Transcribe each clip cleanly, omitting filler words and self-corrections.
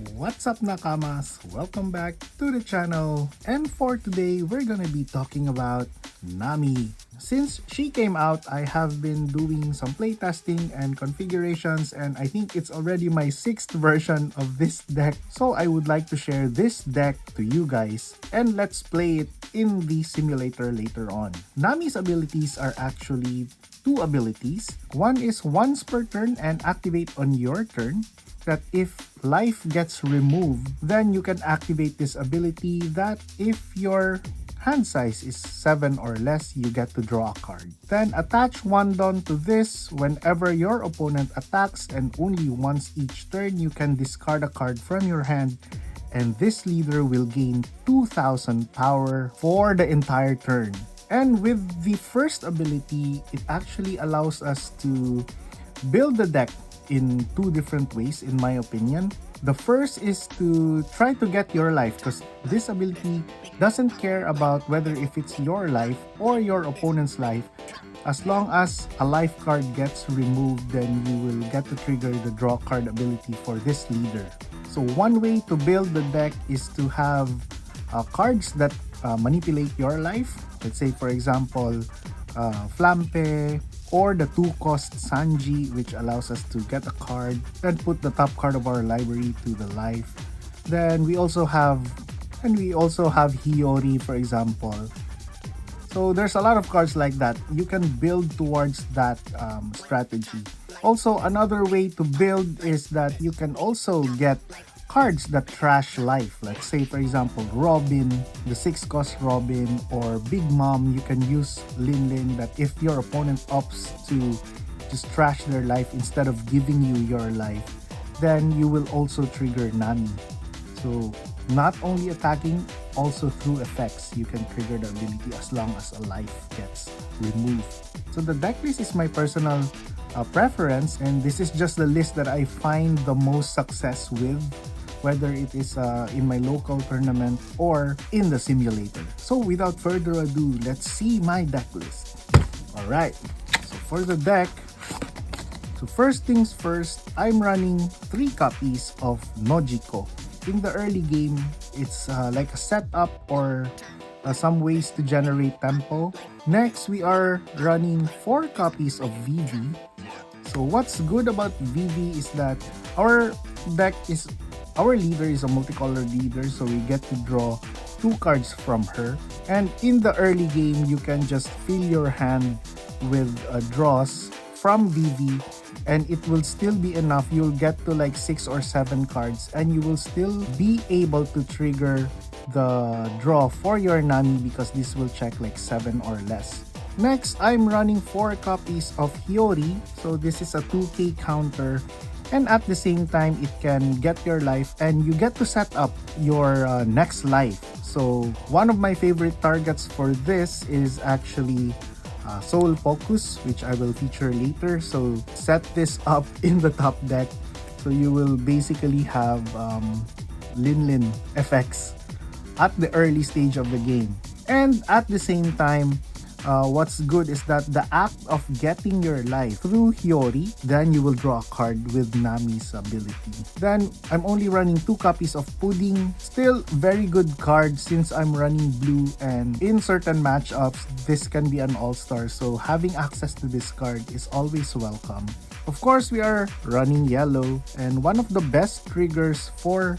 What's up nakamas? Welcome back to the channel, and for today we're gonna be talking about Nami. Since she came out, I have been doing some playtesting and configurations, and I think it's already my 6th version of this deck. So I would like to share this deck to you guys, and let's play it in the simulator later on. Nami's abilities are actually two abilities. One is once per turn and activate on your turn, that if life gets removed, then you can activate this ability that if your hand size is 7 or less, you get to draw a card. Then attach one Don to this. Whenever your opponent attacks and only once each turn, you can discard a card from your hand, and this leader will gain 2000 power for the entire turn. And with the first ability, it actually allows us to build the deck in two different ways, in my opinion. The first is to try to get your life, because this ability doesn't care about whether if it's your life or your opponent's life. As long as a life card gets removed, then you will get to trigger the draw card ability for this leader. So one way to build the deck is to have cards that manipulate your life. Let's say for example, Flampe, or the 2-cost Sanji, which allows us to get a card and put the top card of our library to the life. Then we also have Hiyori, for example. So there's a lot of cards like that. You can build towards that strategy. Also, another way to build is that you can also get cards that trash life. Let's say for example Robin, the 6-cost Robin, or Big Mom. You can use Linlin, that if your opponent opts to just trash their life instead of giving you your life, then you will also trigger Nami. So not only attacking, also through effects you can trigger the ability as long as a life gets removed. So the deck list is my personal preference, and this is just the list that I find the most success with, whether it is in my local tournament or in the simulator. So without further ado, let's see my deck list. Alright, so for the deck, so first things first, I'm running 3 copies of Nojiko. In the early game, it's like a setup or some ways to generate tempo. Next, we are running 4 copies of Vivi. So what's good about Vivi is that our leader is a multicolored leader, so we get to draw 2 cards from her. And in the early game, you can just fill your hand with draws from Vivi, and it will still be enough. You'll get to like 6 or 7 cards, and you will still be able to trigger the draw for your Nami, because this will check like 7 or less. Next, I'm running 4 copies of Hiyori. So this is a 2k counter, and at the same time it can get your life, and you get to set up your next life. So one of my favorite targets for this is actually Soul Pocus, which I will feature later. So set this up in the top deck, so you will basically have Linlin effects at the early stage of the game. And at the same time, what's good is that the act of getting your life through Hiyori, then you will draw a card with Nami's ability. Then I'm only running 2 copies of Pudding. Still very good card since I'm running blue, and in certain matchups this can be an all-star, so having access to this card is always welcome. Of course, we are running yellow, and one of the best triggers for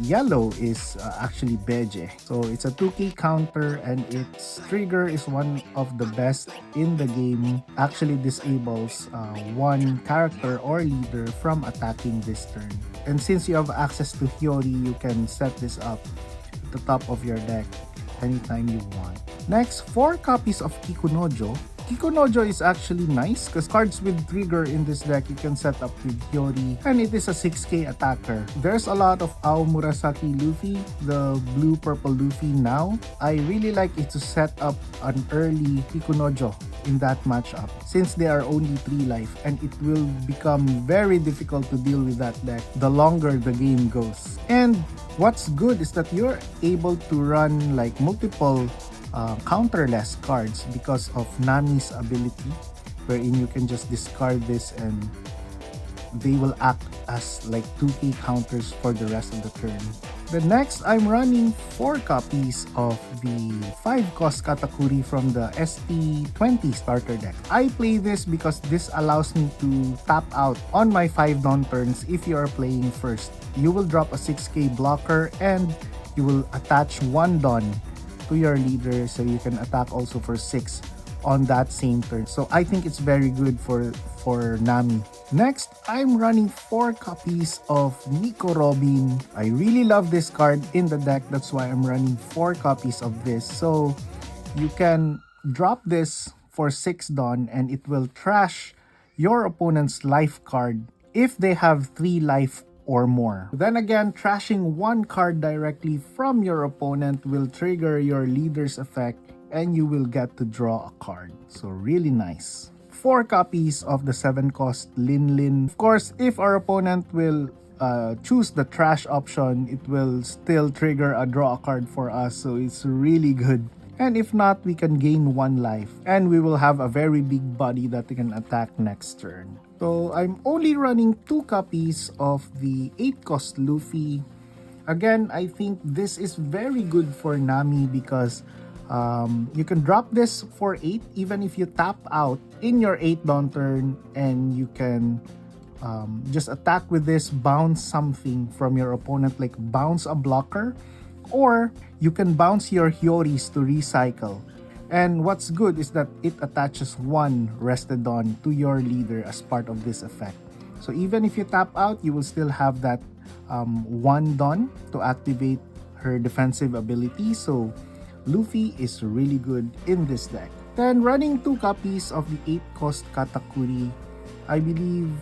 yellow is actually Bege. So it's a 2k counter, and its trigger is one of the best in the game. Actually disables one character or leader from attacking this turn. And since you have access to Hiyori, you can set this up at the top of your deck anytime you want. Next, 4 copies of Kikunojo. Kikunojo is actually nice because cards with trigger in this deck you can set up with Hiyori, and it is a 6k attacker. There's a lot of Aomurasaki Luffy, the blue-purple Luffy now. I really like it to set up an early Kikunojo in that matchup, since they are only 3 life, and it will become very difficult to deal with that deck the longer the game goes. And what's good is that you're able to run like multiple counterless cards because of Nami's ability, wherein you can just discard this and they will act as like 2k counters for the rest of the turn. The next, I'm running 4 copies of the 5-cost Katakuri from the ST20 starter deck. I play this because this allows me to tap out on my 5 Dawn turns if you are playing first. You will drop a 6k blocker and you will attach 1 Dawn to your leader so you can attack also for 6 on that same turn. So I think it's very good for Nami. Next, I'm running 4 copies of Nico Robin. I really love this card in the deck. That's why I'm running 4 copies of this. So you can drop this for 6 Dawn and it will trash your opponent's life card if they have 3 life or more. Then again, trashing 1 card directly from your opponent will trigger your leader's effect and you will get to draw a card. So really nice. 4 copies of the 7-cost Linlin. Of course, if our opponent will choose the trash option, it will still trigger a draw card for us. So it's really good. And if not, we can gain 1 life. And we will have a very big body that we can attack next turn. So I'm only running 2 copies of the 8-cost Luffy. Again, I think this is very good for Nami because you can drop this for 8 even if you tap out in your 8 Dawn turn, and you can just attack with this, bounce something from your opponent, like bounce a blocker, or you can bounce your Hiyoris to recycle. And what's good is that it attaches 1 rested Dawn to your leader as part of this effect. So even if you tap out, you will still have that 1 Dawn to activate her defensive ability. So Luffy is really good in this deck. Then running 2 copies of the 8-cost Katakuri. I believe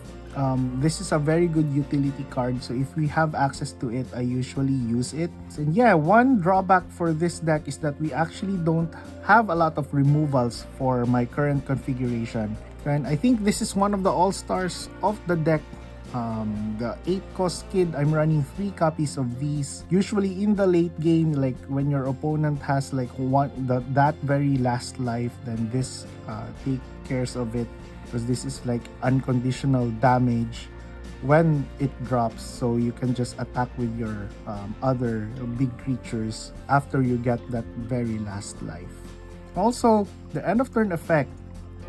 this is a very good utility card. So if we have access to it, I usually use it. And yeah, one drawback for this deck is that we actually don't have a lot of removals for my current configuration. And I think this is one of the all-stars of the deck. The 8-cost Kid, I'm running 3 copies of these. Usually in the late game, like when your opponent has like that very last life, then this take cares of it, because this is like unconditional damage when it drops. So you can just attack with your other big creatures after you get that very last life. Also, the end of turn effect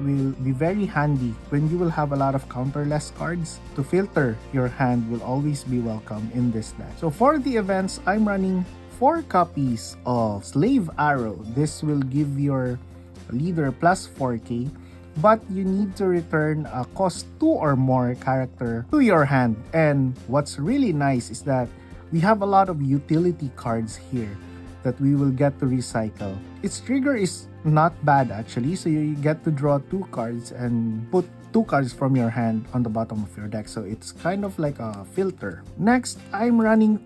will be very handy when you will have a lot of counterless cards. To filter your hand will always be welcome in this deck. So for the events, I'm running 4 copies of Slave Arrow. This will give your leader plus 4k, but you need to return a cost 2 or more character to your hand. And what's really nice is that we have a lot of utility cards here that we will get to recycle. Its trigger is not bad actually, so you get to draw 2 cards and put 2 cards from your hand on the bottom of your deck, so it's kind of like a filter. Next, I'm running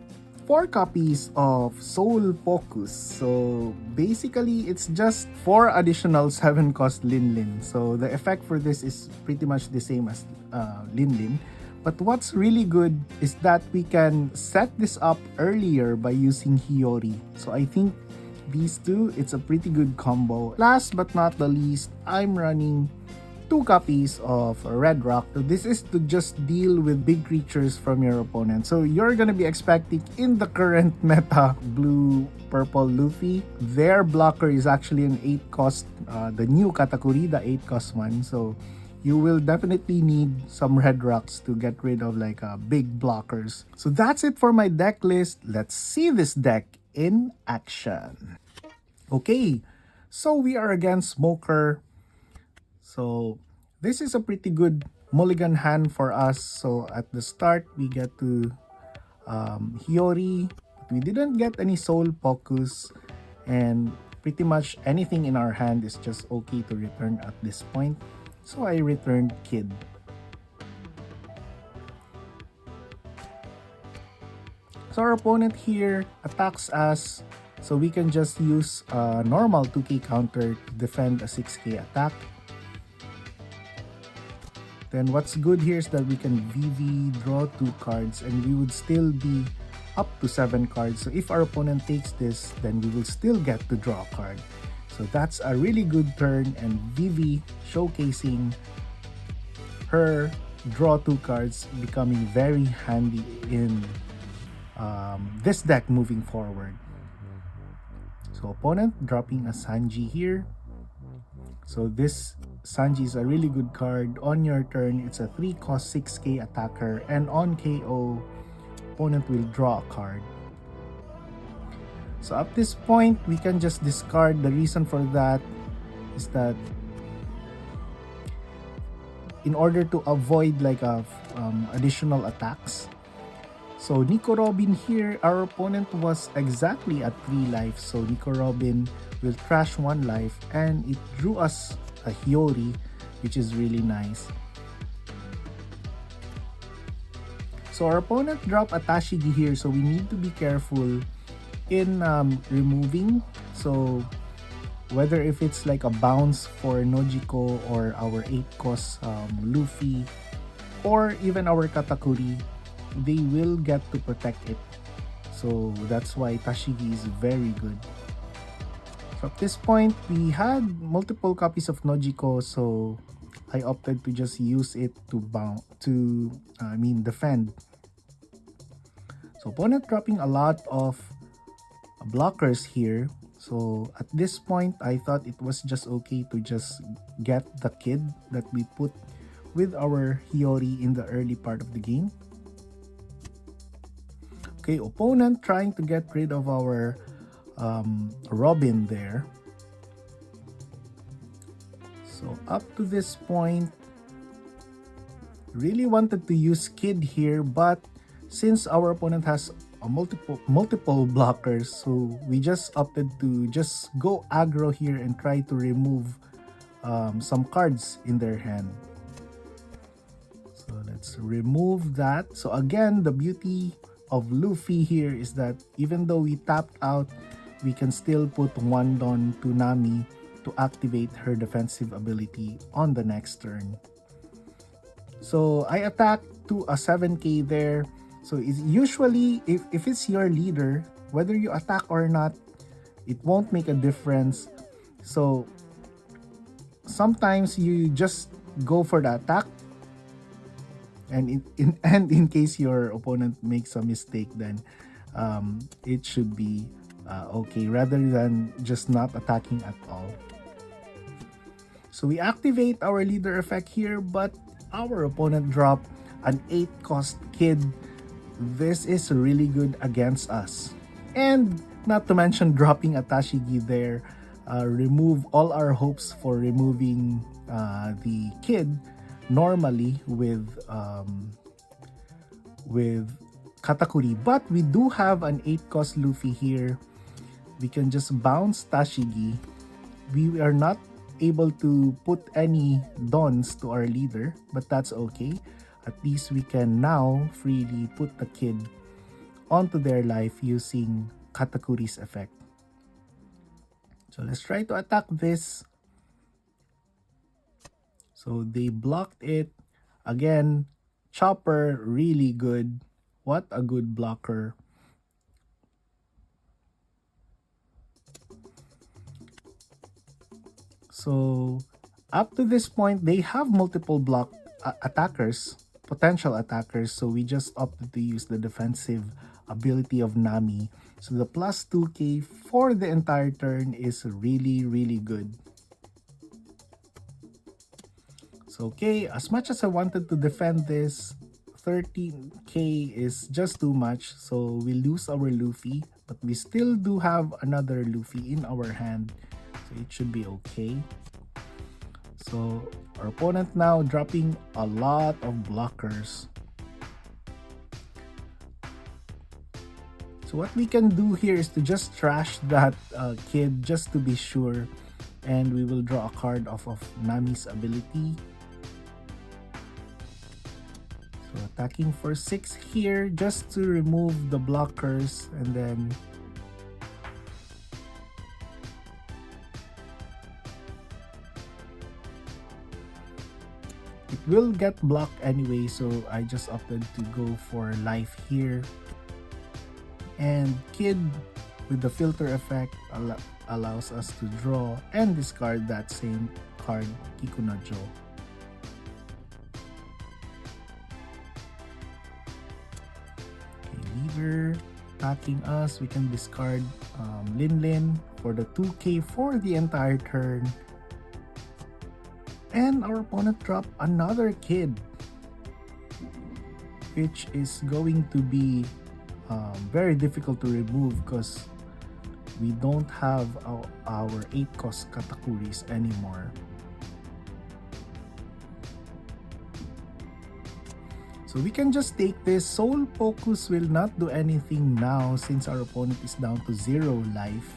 4 copies of Soul Pocus. So basically, it's just 4 additional 7-cost Linlin. So the effect for this is pretty much the same as Linlin. But what's really good is that we can set this up earlier by using Hiyori. So I think these two, it's a pretty good combo. Last but not the least, I'm running 2 copies of Red Roc. So this is to just deal with big creatures from your opponent. So you're gonna be expecting in the current meta blue-purple Luffy, their blocker is actually an 8-cost, the new Katakuri, the 8-cost one. So you will definitely need some Red Rocs to get rid of like big blockers. So that's it for my deck list. Let's see this deck in action. Okay, so we are against Smoker. So this is a pretty good mulligan hand for us. So at the start, we get to Hiyori. We didn't get any Soul Pocus, and pretty much anything in our hand is just okay to return at this point. So I returned Kid. So our opponent here attacks us, so we can just use a normal 2k counter to defend a 6k attack. Then what's good here is that we can VV, draw 2 cards, and we would still be up to 7 cards. So if our opponent takes this, then we will still get to draw a card. So that's a really good turn, and Vivi showcasing her draw 2 cards, becoming very handy in this deck moving forward. So opponent dropping a Sanji here. So this Sanji is a really good card. On your turn, it's a 3 cost 6k attacker, and on KO, opponent will draw a card. So at this point, we can just discard. The reason for that is that in order to avoid like additional attacks. So Nico Robin here, our opponent was exactly at 3 life. So Nico Robin will trash 1 life, and it drew us a Hiyori, which is really nice. So our opponent dropped a Tashigi here, so we need to be careful in removing. So whether if it's like a bounce for Nojiko or our 8 cost Luffy or even our Katakuri, they will get to protect it. So that's why Tashigi is very good. So at this point, we had multiple copies of Nojiko, so I opted to just use it to defend. So opponent dropping a lot of blockers here. So at this point, I thought it was just okay to just get the kid that we put with our Hiyori in the early part of the game. Okay, opponent trying to get rid of our Robin there. So up to this point, really wanted to use Kid here, but since our opponent has multiple blockers, so we just opted to just go aggro here and try to remove some cards in their hand. So let's remove that. So again, the beauty of Luffy here is that even though we tapped out, we can still put 1 Don to Nami to activate her defensive ability on the next turn. So I attacked to a 7k there. So it's usually, if it's your leader, whether you attack or not, it won't make a difference. So sometimes you just go for the attack, and in case your opponent makes a mistake, then it should be okay, rather than just not attacking at all. So we activate our leader effect here, but our opponent dropped an 8 cost Kid. This is really good against us. And not to mention dropping a Tashigi there, remove all our hopes for removing the Kid normally with Katakuri. But we do have an 8 cost Luffy here. We can just bounce Tashigi. We are not able to put any Dons to our leader, but that's okay. At least we can now freely put the Kid onto their life using Katakuri's effect. So let's try to attack this. So they blocked it. Again, Chopper, really good. What a good blocker. So up to this point, they have multiple potential attackers. So we just opted to use the defensive ability of Nami. So the plus 2k for the entire turn is really, really good. So okay, as much as I wanted to defend this, 13k is just too much. So we lose our Luffy, but we still do have another Luffy in our hand. So it should be okay. So our opponent now dropping a lot of blockers. So what we can do here is to just trash that Kid just to be sure. And we will draw a card off of Nami's ability. So attacking for 6 here just to remove the blockers, and then it will get blocked anyway, so I just opted to go for life here. And Kid with the filter effect allows us to draw and discard that same card, Kikunojo. trigger attacking us, we can discard Linlin for the 2k for the entire turn. And our opponent dropped another kid, which is going to be very difficult to remove because we don't have our 8 cost Katakuris anymore. So we can just take this. Soul Pocus will not do anything now since our opponent is down to 0 life.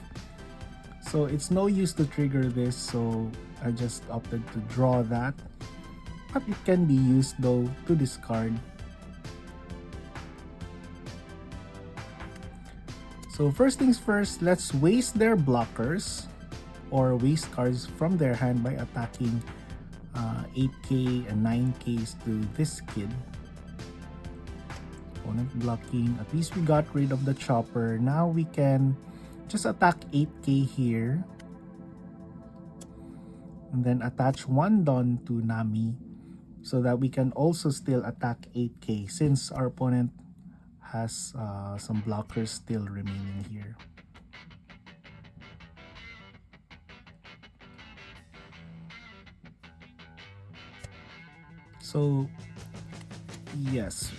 So it's no use to trigger this, so I just opted to draw that. But it can be used though to discard. So first things first, let's waste their blockers or waste cards from their hand by attacking 8k and 9ks to this kid. Opponent blocking. At least we got rid of the chopper. Now we can just attack 8k here. And then attach 1 Don to Nami so that we can also still attack 8k since our opponent has some blockers still remaining here. So yes,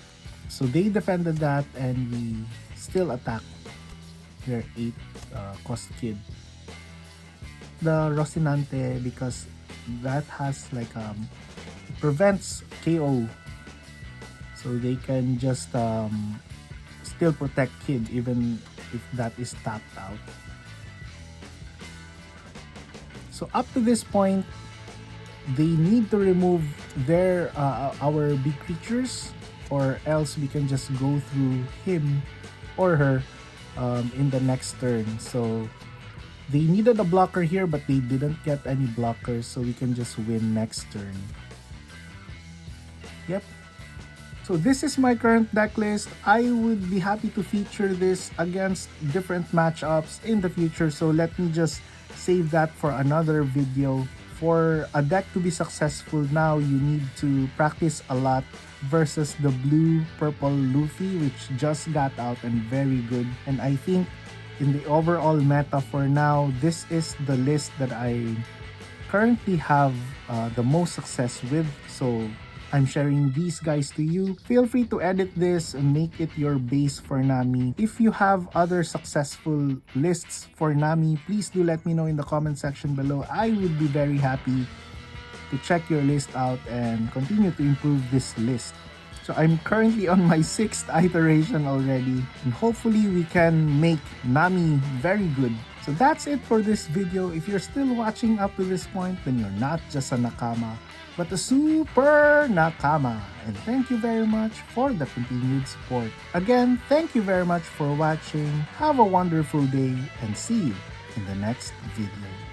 so they defended that and we still attack their 8 cost kid. The Rocinante, because that has like it prevents KO, so they can just still protect kid even if that is tapped out. So up to this point, they need to remove their our big creatures, or else we can just go through him or her in the next turn. So they needed a blocker here, but they didn't get any blockers, so we can just win next turn. Yep. So this is my current deck list. I would be happy to feature this against different matchups in the future, so let me just save that for another video. For a deck to be successful now, you need to practice a lot versus the blue-purple Luffy, which just got out and very good. And I think in the overall meta for now, this is the list that I currently have the most success with. So I'm sharing these guys to you. Feel free to edit this and make it your base for Nami. If you have other successful lists for Nami, please do let me know in the comment section below. I would be very happy to check your list out and continue to improve this list. So I'm currently on my 6th iteration already, and hopefully we can make Nami very good. So that's it for this video. If you're still watching up to this point, then you're not just a nakama, but a super nakama. And thank you very much for the continued support. Again, thank you very much for watching. Have a wonderful day and see you in the next video.